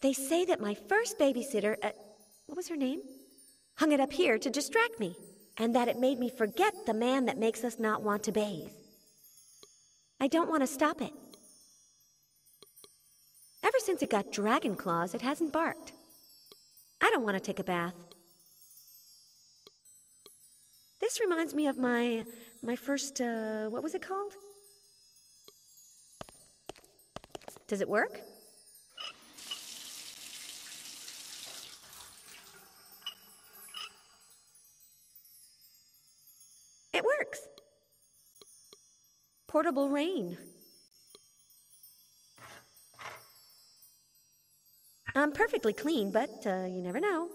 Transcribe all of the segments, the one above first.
They say that my first babysitter, what was her name? Hung it up here to distract me, and that it made me forget the man that makes us not want to bathe. I don't want to stop it. Ever since it got dragon claws, it hasn't barked. I don't want to take a bath. This reminds me of my first, what was it called? Does it work? It works. Portable rain. I'm perfectly clean, but you never know.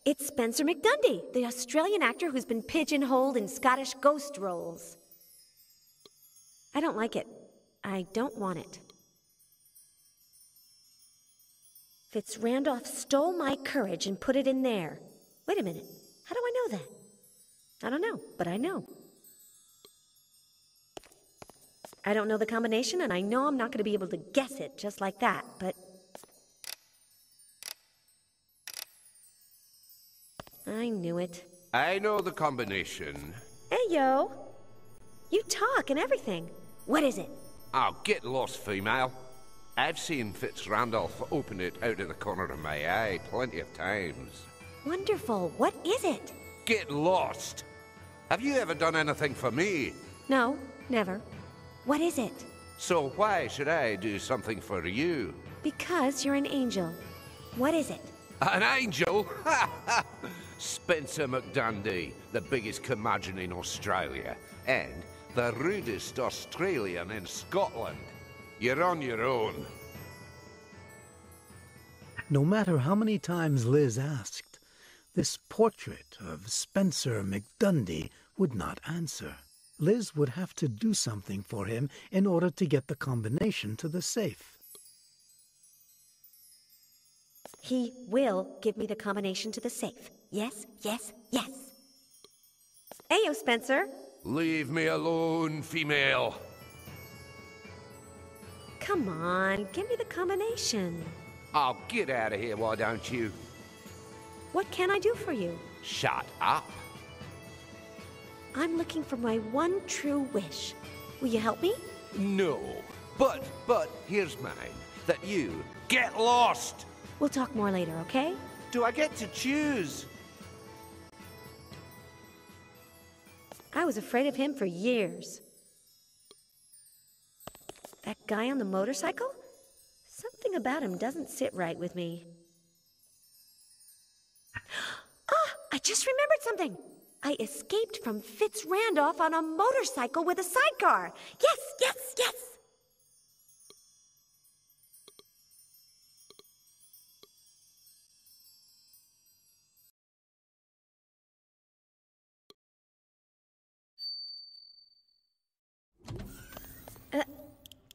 It's Spencer McDundy, the Australian actor who's been pigeonholed in Scottish ghost roles. I don't like it. I don't want it. Fitz-Randolph stole my courage and put it in there. Wait a minute. How do I know that? I don't know, but I know. I don't know the combination, and I know I'm not going to be able to guess it just like that, but... I knew it. I know the combination. Hey, yo. You talk and everything. What is it? Oh, get lost, female. I've seen Fitz-Randolph open it out of the corner of my eye plenty of times. Wonderful. What is it? Get lost. Have you ever done anything for me? No, never. What is it? So why should I do something for you? Because you're an angel. What is it? An angel? Spencer McDundy, the biggest curmudgeon in Australia, and the rudest Australian in Scotland. You're on your own. No matter how many times Liz asked, this portrait of Spencer McDundy would not answer. Liz would have to do something for him in order to get the combination to the safe. He will give me the combination to the safe. Yes, yes, yes. Ayo, Spencer. Leave me alone, female. Come on, give me the combination. I'll get out of here, why don't you? What can I do for you? Shut up. I'm looking for my one true wish. Will you help me? No. But here's mine. That you get lost. We'll talk more later, okay? Do I get to choose? I was afraid of him for years. That guy on the motorcycle? Something about him doesn't sit right with me. Ah! I just remembered something! I escaped from Fitz-Randolph on a motorcycle with a sidecar! Yes, yes, yes!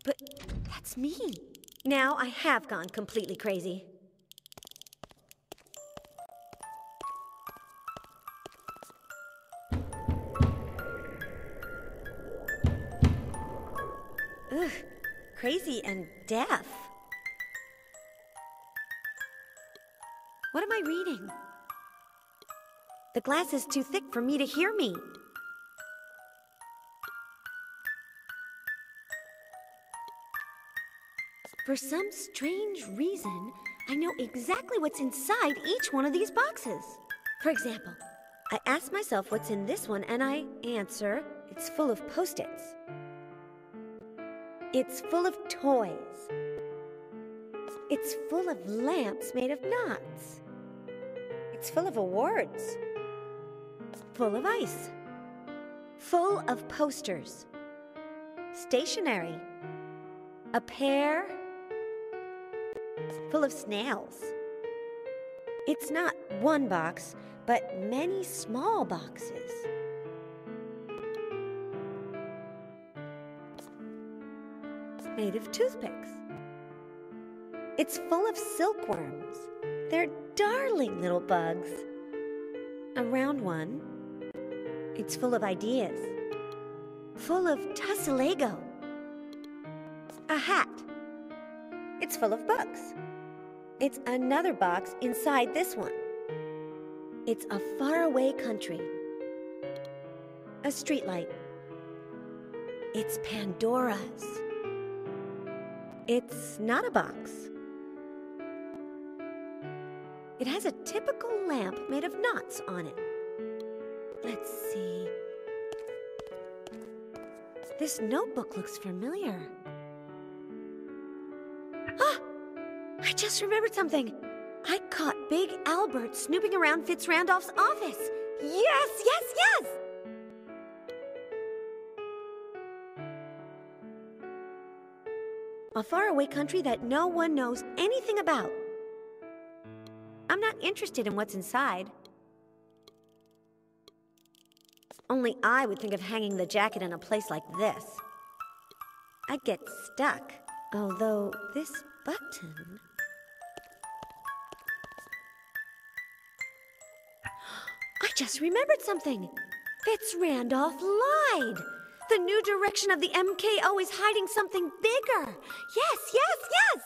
But that's me. Now I have gone completely crazy. Ugh, crazy and deaf. What am I reading? The glass is too thick for me to hear me. For some strange reason, I know exactly what's inside each one of these boxes. For example, I ask myself what's in this one and I answer, it's full of Post-its. It's full of toys. It's full of lamps made of knots. It's full of awards. Full of ice. Full of posters. Stationery. A pear. Full of snails. It's not one box, but many small boxes. Made of toothpicks. It's full of silkworms. They're darling little bugs. A round one, It's full of ideas. Full of tussle-lego. A hat. It's full of books. It's another box inside this one. It's a faraway country. A streetlight. It's Pandora's. It's not a box. It has a typical lamp made of knots on it. Let's see. This notebook looks familiar. Ah! I just remembered something. I caught Big Albert snooping around Fitz Randolph's office. Yes, yes, yes! A faraway country that no one knows anything about. I'm not interested in what's inside. Only I would think of hanging the jacket in a place like this. I'd get stuck. Although this button... I just remembered something. Fitz Randolph lied. The new direction of the MKO is hiding something bigger. Yes, yes, yes!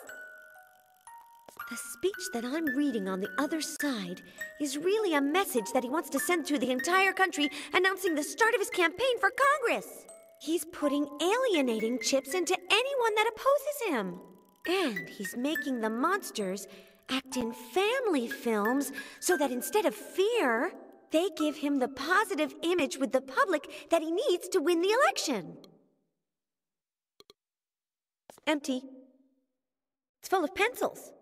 The speech that I'm reading on the other side is really a message that he wants to send to the entire country announcing the start of his campaign for Congress. He's putting alienating chips into anyone that opposes him. And he's making the monsters act in family films so that instead of fear, they give him the positive image with the public that he needs to win the election. Empty. It's full of pencils.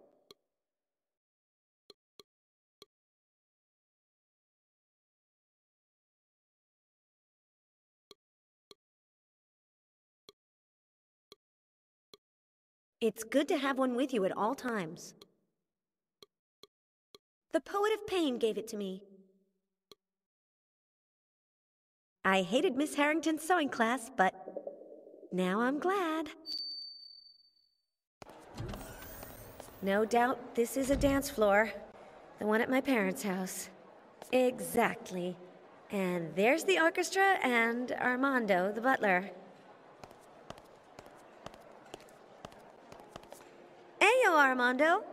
It's good to have one with you at all times. The poet of pain gave it to me. I hated Miss Harrington's sewing class, but now I'm glad. No doubt this is a dance floor, the one at my parents' house. Exactly. And there's the orchestra and Armando, the butler. Heyo, Armando.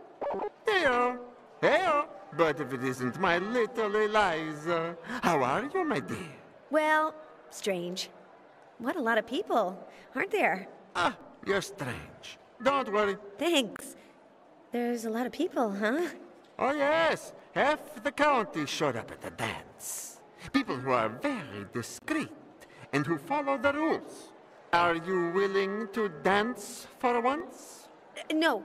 Heyo. Heyo. But if it isn't my little Eliza. How are you, my dear? Well, strange. What a lot of people, aren't there? Ah, you're strange. Don't worry. Thanks. There's a lot of people, huh? Oh, yes. Half the county showed up at the dance. People who are very discreet and who follow the rules. Are you willing to dance for once? No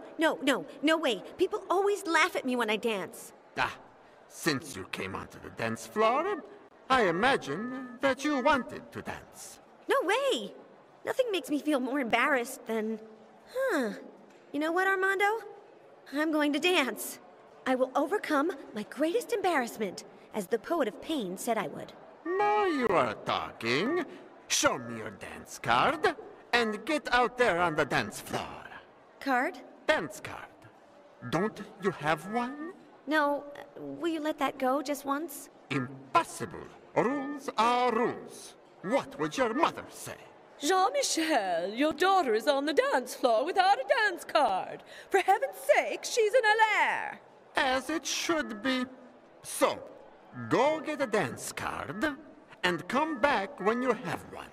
way. People always laugh at me when I dance. Ah, since you came onto the dance floor, I imagine that you wanted to dance. No way. Nothing makes me feel more embarrassed than... You know what, Armando? I'm going to dance. I will overcome my greatest embarrassment, as the poet of pain said I would. Now you are talking. Show me your dance card, and get out there on the dance floor. Card? Dance card. Don't you have one? No. Will you let that go just once? Impossible. Rules are rules. What would your mother say? Jean-Michel, your daughter is on the dance floor without a dance card. For heaven's sake, she's in a lair. As it should be. So, go get a dance card, and come back when you have one.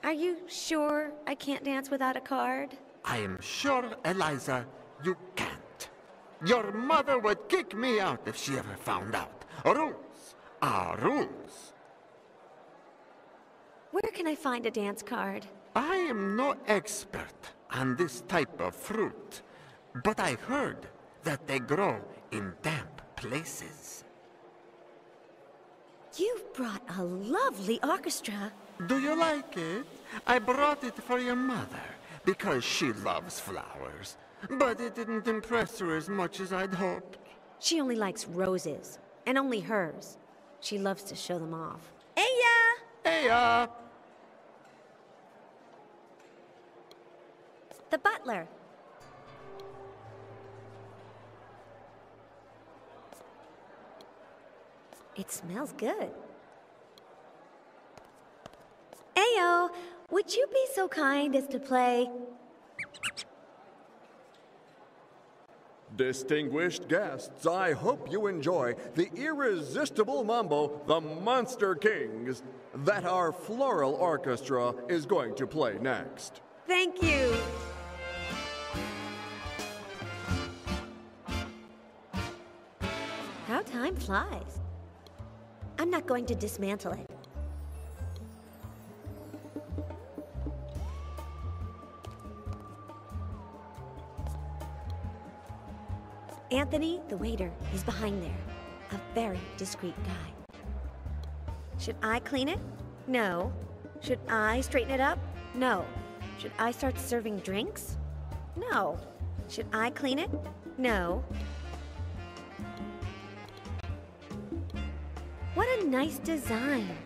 Are you sure I can't dance without a card? I am sure, Eliza, you can't. Your mother would kick me out if she ever found out. Rules are rules. Where can I find a dance card? I am no expert on this type of fruit, but I heard that they grow in damp places. You've brought a lovely orchestra. Do you like it? I brought it for your mother, because she loves flowers. But it didn't impress her as much as I'd hoped. She only likes roses, and only hers. She loves to show them off. Heya! Heya! The butler. It smells good. Ayo, would you be so kind as to play? Distinguished guests, I hope you enjoy the irresistible mambo, The Monster Kings, that our floral orchestra is going to play next. Thank you. How time flies. I'm not going to dismantle it. Anthony, the waiter, is behind there. A very discreet guy. Should I clean it? No. Should I straighten it up? No. Should I start serving drinks? No. Should I clean it? No. What a nice design.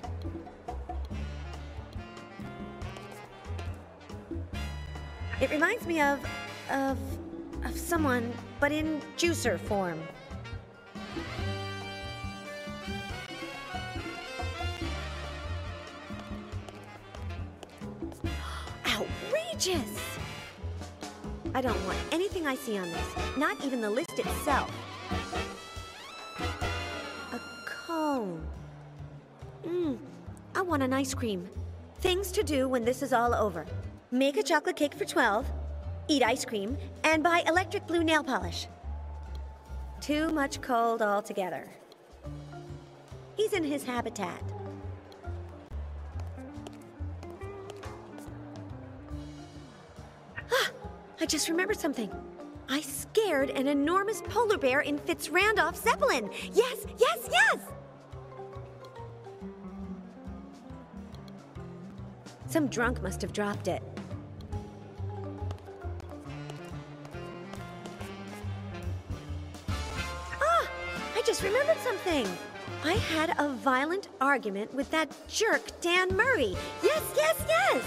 It reminds me of someone, but in juicer form. Outrageous! I don't want anything I see on this, not even the list itself. A cone. I want an ice cream. Things to do when this is all over. Make a chocolate cake for 12, eat ice cream, and buy electric blue nail polish. Too much cold altogether. He's in his habitat. I just remembered something. I scared an enormous polar bear in Fitzrandolph Zeppelin. Yes, yes, yes! Some drunk must have dropped it. I just remembered something. I had a violent argument with that jerk Dan Murray. Yes, yes, yes!